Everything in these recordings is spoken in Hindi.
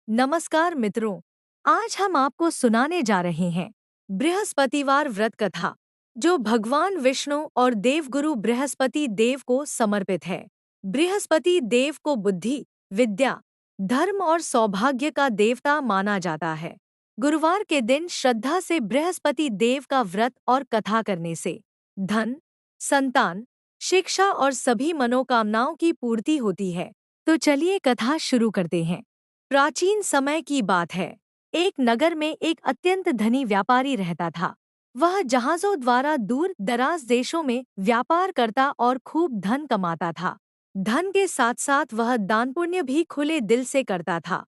नमस्कार मित्रों, आज हम आपको सुनाने जा रहे हैं बृहस्पतिवार व्रत कथा, जो भगवान विष्णु और देवगुरु बृहस्पति देव को समर्पित है। बृहस्पति देव को बुद्धि, विद्या, धर्म और सौभाग्य का देवता माना जाता है। गुरुवार के दिन श्रद्धा से बृहस्पति देव का व्रत और कथा करने से धन, संतान, शिक्षा और सभी मनोकामनाओं की पूर्ति होती है। तो चलिए कथा शुरू करते हैं। प्राचीन समय की बात है। एक नगर में एक अत्यंत धनी व्यापारी रहता था। वह जहाजों द्वारा दूर दराज देशों में व्यापार करता और खूब धन कमाता था। धन के साथ साथ वह दान पुण्य भी खुले दिल से करता था।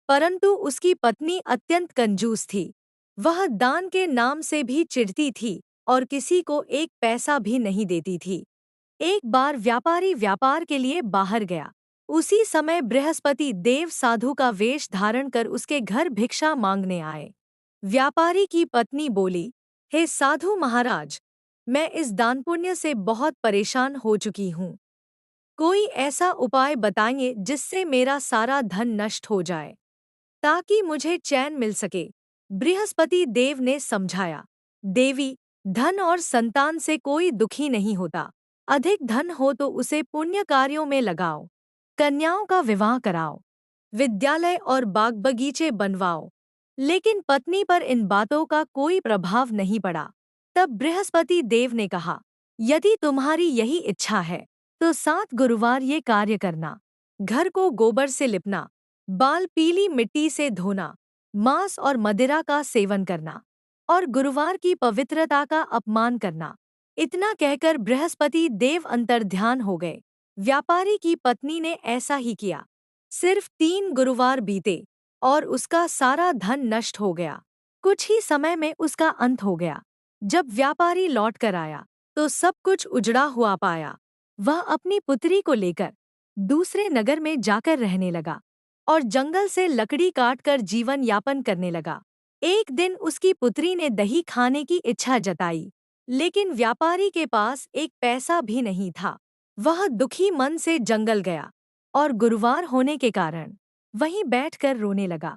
परंतु उसकी पत्नी अत्यंत कंजूस थी। वह दान के नाम से भी चिढ़ती थी और किसी को एक पैसा भी नहीं देती थी। एक बार व्यापारी व्यापार के लिए बाहर गया। उसी समय बृहस्पति देव साधु का वेश धारण कर उसके घर भिक्षा मांगने आए। व्यापारी की पत्नी बोली, हे साधु महाराज, मैं इस दान पुण्य से बहुत परेशान हो चुकी हूँ। कोई ऐसा उपाय बताइए जिससे मेरा सारा धन नष्ट हो जाए, ताकि मुझे चैन मिल सके। बृहस्पति देव ने समझाया, देवी, धन और संतान से कोई दुखी नहीं होता। अधिक धन हो तो उसे पुण्य कार्यों में लगाओ, कन्याओं का विवाह कराओ, विद्यालय और बाग बगीचे बनवाओ। लेकिन पत्नी पर इन बातों का कोई प्रभाव नहीं पड़ा। तब बृहस्पति देव ने कहा, यदि तुम्हारी यही इच्छा है तो 7 गुरुवार ये कार्य करना। घर को गोबर से लिपना, बाल पीली मिट्टी से धोना, मांस और मदिरा का सेवन करना और गुरुवार की पवित्रता का अपमान करना। इतना कहकर बृहस्पति देव अंतर्ध्यान हो गए। व्यापारी की पत्नी ने ऐसा ही किया। सिर्फ 3 गुरुवार बीते और उसका सारा धन नष्ट हो गया। कुछ ही समय में उसका अंत हो गया। जब व्यापारी लौट कर आया तो सब कुछ उजड़ा हुआ पाया। वह अपनी पुत्री को लेकर दूसरे नगर में जाकर रहने लगा और जंगल से लकड़ी काटकर जीवन यापन करने लगा। एक दिन उसकी पुत्री ने दही खाने की इच्छा जताई, लेकिन व्यापारी के पास एक पैसा भी नहीं था। वह दुखी मन से जंगल गया और गुरुवार होने के कारण वहीं बैठकर रोने लगा।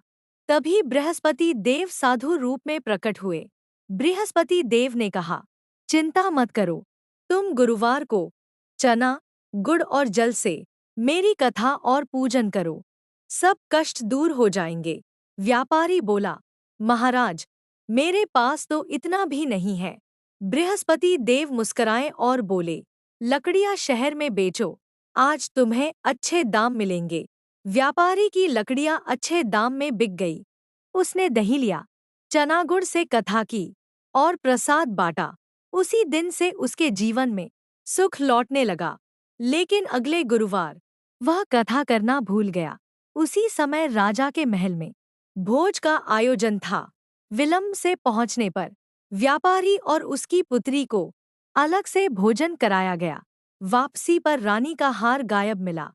तभी बृहस्पति देव साधु रूप में प्रकट हुए। बृहस्पति देव ने कहा, चिंता मत करो, तुम गुरुवार को चना, गुड़ और जल से मेरी कथा और पूजन करो, सब कष्ट दूर हो जाएंगे। व्यापारी बोला, महाराज, मेरे पास तो इतना भी नहीं है। बृहस्पति देव मुस्कुराए और बोले, लकड़ियां शहर में बेचो, आज तुम्हें अच्छे दाम मिलेंगे। व्यापारी की लकड़ियां अच्छे दाम में बिक गई। उसने दही लिया, चना गुड़ से कथा की और प्रसाद बांटा। उसी दिन से उसके जीवन में सुख लौटने लगा। लेकिन अगले गुरुवार वह कथा करना भूल गया। उसी समय राजा के महल में भोज का आयोजन था। विलंब से पहुंचने पर व्यापारी और उसकी पुत्री को अलग से भोजन कराया गया। वापसी पर रानी का हार गायब मिला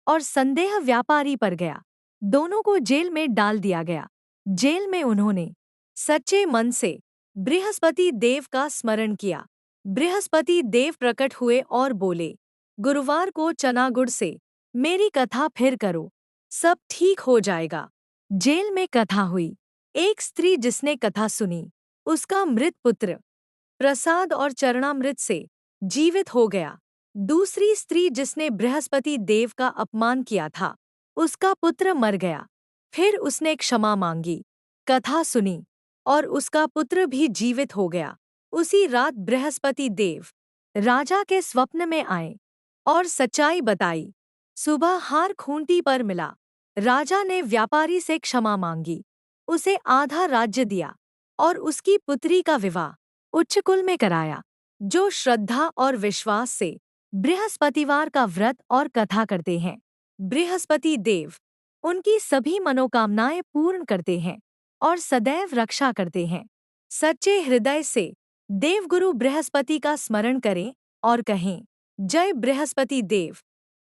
और संदेह व्यापारी पर गया। दोनों को जेल में डाल दिया गया। जेल में उन्होंने सच्चे मन से बृहस्पति देव का स्मरण किया। बृहस्पति देव प्रकट हुए और बोले, गुरुवार को चना गुड़ से मेरी कथा फिर करो, सब ठीक हो जाएगा। जेल में कथा हुई। एक स्त्री जिसने कथा सुनी, उसका मृत पुत्र प्रसाद और चरणामृत से जीवित हो गया। दूसरी स्त्री जिसने बृहस्पति देव का अपमान किया था, उसका पुत्र मर गया। फिर उसने क्षमा मांगी, कथा सुनी और उसका पुत्र भी जीवित हो गया। उसी रात बृहस्पति देव राजा के स्वप्न में आए और सच्चाई बताई। सुबह हार खूंटी पर मिला। राजा ने व्यापारी से क्षमा मांगी, उसे आधा राज्य दिया और उसकी पुत्री का विवाह उच्च कुल में कराया। जो श्रद्धा और विश्वास से बृहस्पतिवार का व्रत और कथा करते हैं, बृहस्पति देव उनकी सभी मनोकामनाएं पूर्ण करते हैं और सदैव रक्षा करते हैं। सच्चे हृदय से देवगुरु बृहस्पति का स्मरण करें और कहें, जय बृहस्पति देव।